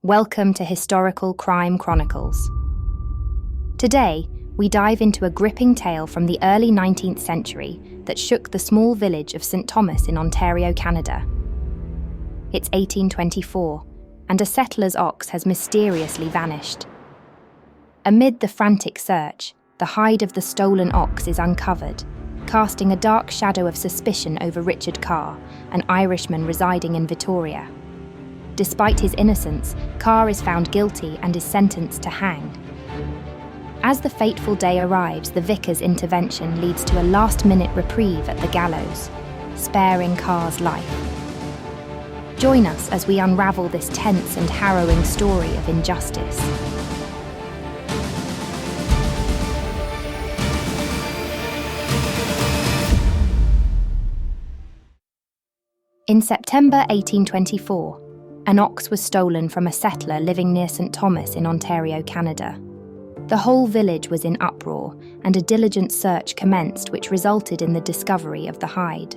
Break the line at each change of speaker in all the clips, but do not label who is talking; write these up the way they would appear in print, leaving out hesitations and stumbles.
Welcome to Historical Crime Chronicles. Today, we dive into a gripping tale from the early 19th century that shook the small village of St. Thomas in Ontario, Canada. It's 1824, and a settler's ox has mysteriously vanished. Amid the frantic search, the hide of the stolen ox is uncovered, casting a dark shadow of suspicion over Richard Carr, an Irishman residing in Victoria. Despite his innocence, Carr is found guilty and is sentenced to hang. As the fateful day arrives, the vicar's intervention leads to a last-minute reprieve at the gallows, sparing Carr's life. Join us as we unravel this tense and harrowing story of injustice. In September 1824, an ox was stolen from a settler living near St. Thomas in Ontario, Canada. The whole village was in uproar, and a diligent search commenced which resulted in the discovery of the hide.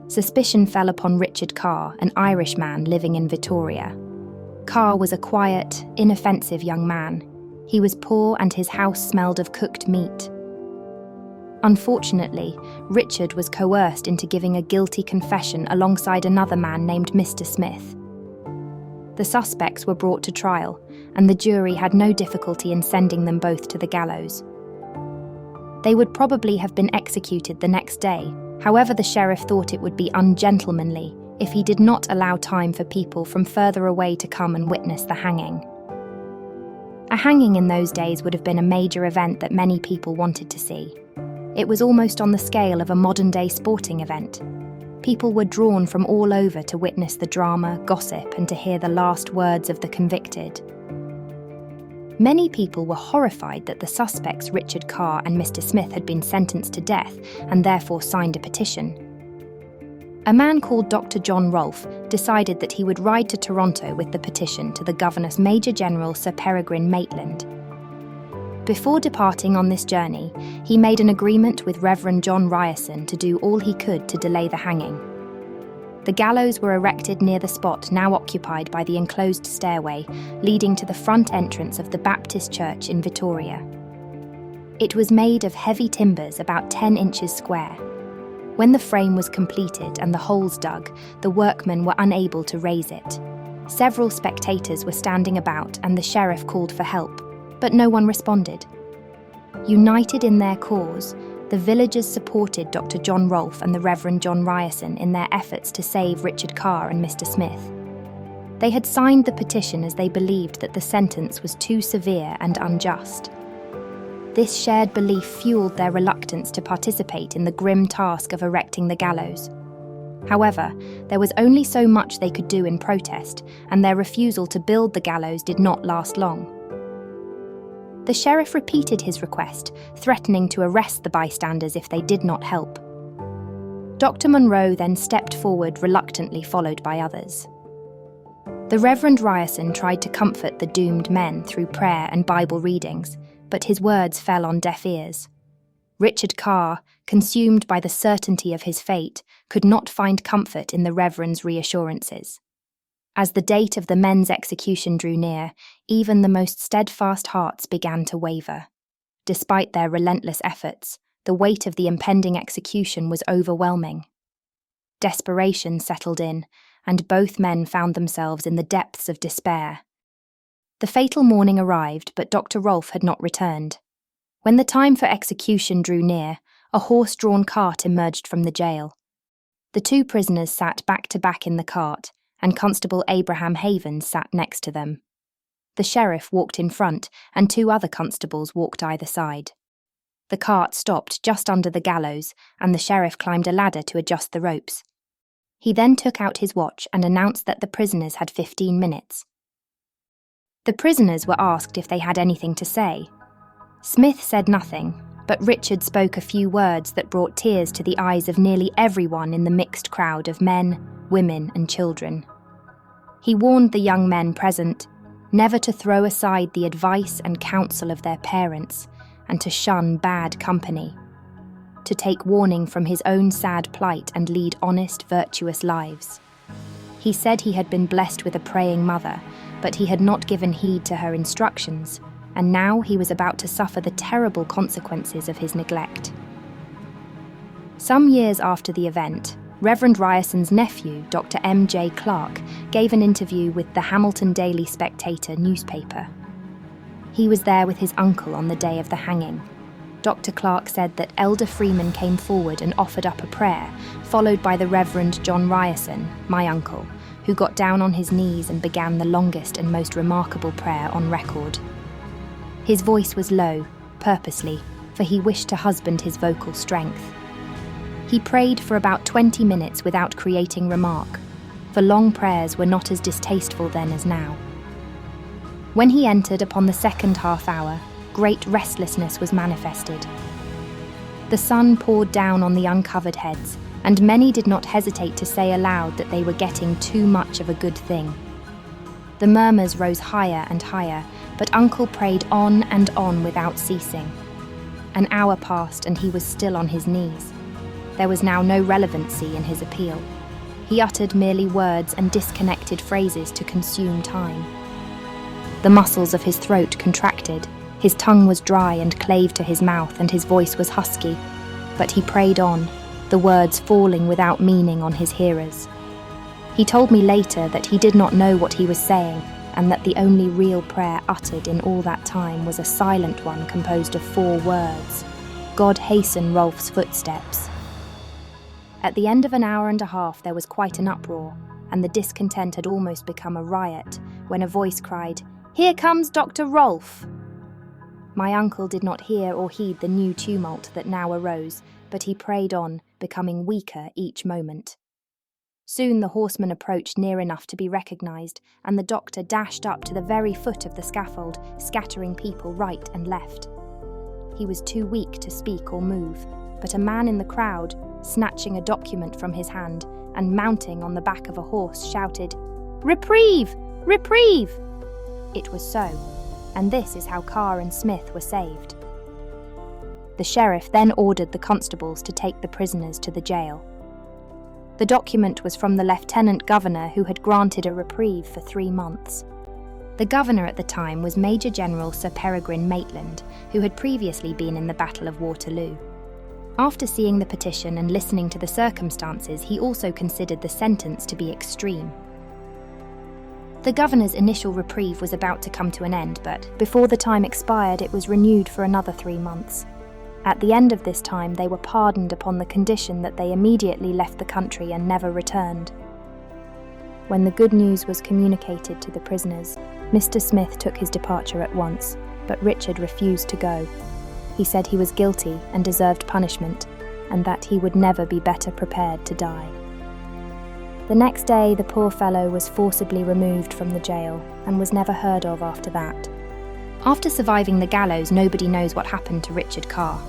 Suspicion fell upon Richard Carr, an Irishman living in Victoria. Carr was a quiet, inoffensive young man. He was poor and his house smelled of cooked meat. Unfortunately, Richard was coerced into giving a guilty confession alongside another man named Mr. Smith. The suspects were brought to trial, and the jury had no difficulty in sending them both to the gallows. They would probably have been executed the next day. However, the sheriff thought it would be ungentlemanly if he did not allow time for people from further away to come and witness the hanging. A hanging in those days would have been a major event that many people wanted to see. It was almost on the scale of a modern-day sporting event. People were drawn from all over to witness the drama, gossip, and to hear the last words of the convicted. Many people were horrified that the suspects Richard Carr and Mr. Smith had been sentenced to death and therefore signed a petition. A man called Dr. John Rolfe decided that he would ride to Toronto with the petition to the Governor's Major General Sir Peregrine Maitland. Before departing on this journey, he made an agreement with Reverend John Ryerson to do all he could to delay the hanging. The gallows were erected near the spot now occupied by the enclosed stairway leading to the front entrance of the Baptist Church in Victoria. It was made of heavy timbers about 10 inches square. When the frame was completed and the holes dug, the workmen were unable to raise it. Several spectators were standing about and the sheriff called for help, but no one responded. United in their cause, the villagers supported Dr. John Rolfe and the Reverend John Ryerson in their efforts to save Richard Carr and Mr. Smith. They had signed the petition as they believed that the sentence was too severe and unjust. This shared belief fueled their reluctance to participate in the grim task of erecting the gallows. However, there was only so much they could do in protest, and their refusal to build the gallows did not last long. The sheriff repeated his request, threatening to arrest the bystanders if they did not help. Dr. Munro then stepped forward, reluctantly followed by others. The Reverend Ryerson tried to comfort the doomed men through prayer and Bible readings, but his words fell on deaf ears. Richard Carr, consumed by the certainty of his fate, could not find comfort in the Reverend's reassurances. As the date of the men's execution drew near, even the most steadfast hearts began to waver. Despite their relentless efforts, the weight of the impending execution was overwhelming. Desperation settled in, and both men found themselves in the depths of despair. The fatal morning arrived, but Dr. Rolfe had not returned. When the time for execution drew near, a horse-drawn cart emerged from the jail. The two prisoners sat back to back in the cart, and Constable Abraham Havens sat next to them. The sheriff walked in front, and two other constables walked either side. The cart stopped just under the gallows, and the sheriff climbed a ladder to adjust the ropes. He then took out his watch and announced that the prisoners had 15 minutes. The prisoners were asked if they had anything to say. Smith said nothing, but Richard spoke a few words that brought tears to the eyes of nearly everyone in the mixed crowd of men, women, and children. He warned the young men present never to throw aside the advice and counsel of their parents and to shun bad company, to take warning from his own sad plight and lead honest, virtuous lives. He said he had been blessed with a praying mother, but he had not given heed to her instructions, and now he was about to suffer the terrible consequences of his neglect. Some years after the event, Reverend Ryerson's nephew, Dr. M.J. Clark, gave an interview with the Hamilton Daily Spectator newspaper. He was there with his uncle on the day of the hanging. Dr. Clark said that Elder Freeman came forward and offered up a prayer, followed by the Reverend John Ryerson, my uncle, who got down on his knees and began the longest and most remarkable prayer on record. His voice was low, purposely, for he wished to husband his vocal strength. He prayed for about 20 minutes without creating remark, for long prayers were not as distasteful then as now. When he entered upon the second half hour, great restlessness was manifested. The sun poured down on the uncovered heads, and many did not hesitate to say aloud that they were getting too much of a good thing. The murmurs rose higher and higher, but Uncle prayed on and on without ceasing. An hour passed and he was still on his knees. There was now no relevancy in his appeal. He uttered merely words and disconnected phrases to consume time. The muscles of his throat contracted, his tongue was dry and clave to his mouth, and his voice was husky, but he prayed on, the words falling without meaning on his hearers. He told me later that he did not know what he was saying, and that the only real prayer uttered in all that time was a silent one composed of 4 words: "God hasten Rolf's footsteps." At the end of an hour and a half there was quite an uproar, and the discontent had almost become a riot, when a voice cried, "Here comes Dr. Rolf!" My uncle did not hear or heed the new tumult that now arose, but he prayed on, becoming weaker each moment. Soon the horseman approached near enough to be recognised, and the doctor dashed up to the very foot of the scaffold, scattering people right and left. He was too weak to speak or move, but a man in the crowd, snatching a document from his hand and mounting on the back of a horse, shouted, "Reprieve! Reprieve!" It was so, and this is how Carr and Smith were saved. The sheriff then ordered the constables to take the prisoners to the jail. The document was from the lieutenant governor who had granted a reprieve for 3 months. The governor at the time was Major General Sir Peregrine Maitland, who had previously been in the Battle of Waterloo. After seeing the petition and listening to the circumstances, he also considered the sentence to be extreme. The governor's initial reprieve was about to come to an end, but before the time expired it was renewed for another 3 months. At the end of this time they were pardoned upon the condition that they immediately left the country and never returned. When the good news was communicated to the prisoners, Mr. Smith took his departure at once, but Richard refused to go. He said he was guilty and deserved punishment, and that he would never be better prepared to die. The next day the poor fellow was forcibly removed from the jail and was never heard of after that. After surviving the gallows, nobody knows what happened to Richard Carr.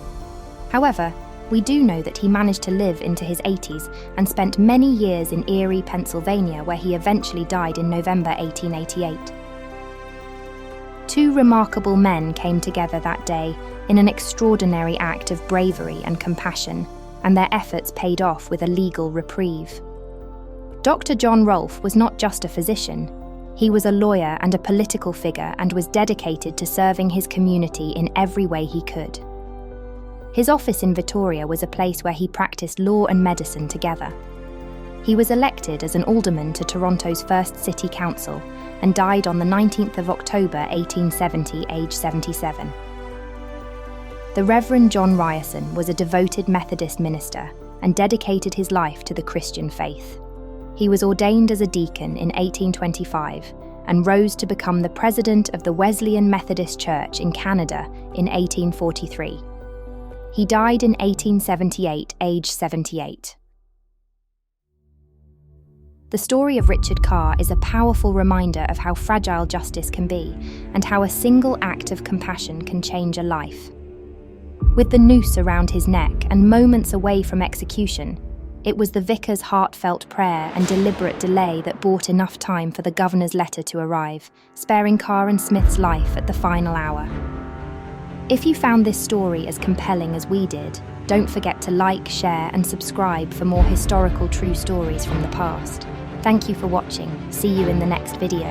However, we do know that he managed to live into his 80s and spent many years in Erie, Pennsylvania, where he eventually died in November 1888. 2 remarkable men came together that day in an extraordinary act of bravery and compassion, and their efforts paid off with a legal reprieve. Dr. John Rolfe was not just a physician. He was a lawyer and a political figure and was dedicated to serving his community in every way he could. His office in Victoria was a place where he practiced law and medicine together. He was elected as an alderman to Toronto's first city council and died on the 19th of October 1870, aged 77. The Reverend John Ryerson was a devoted Methodist minister and dedicated his life to the Christian faith. He was ordained as a deacon in 1825 and rose to become the president of the Wesleyan Methodist Church in Canada in 1843. He died in 1878, aged 78. The story of Richard Carr is a powerful reminder of how fragile justice can be and how a single act of compassion can change a life. With the noose around his neck and moments away from execution, it was the vicar's heartfelt prayer and deliberate delay that bought enough time for the governor's letter to arrive, sparing Carr and Smith's life at the final hour. If you found this story as compelling as we did, don't forget to like, share and subscribe for more historical true stories from the past. Thank you for watching. See you in the next video.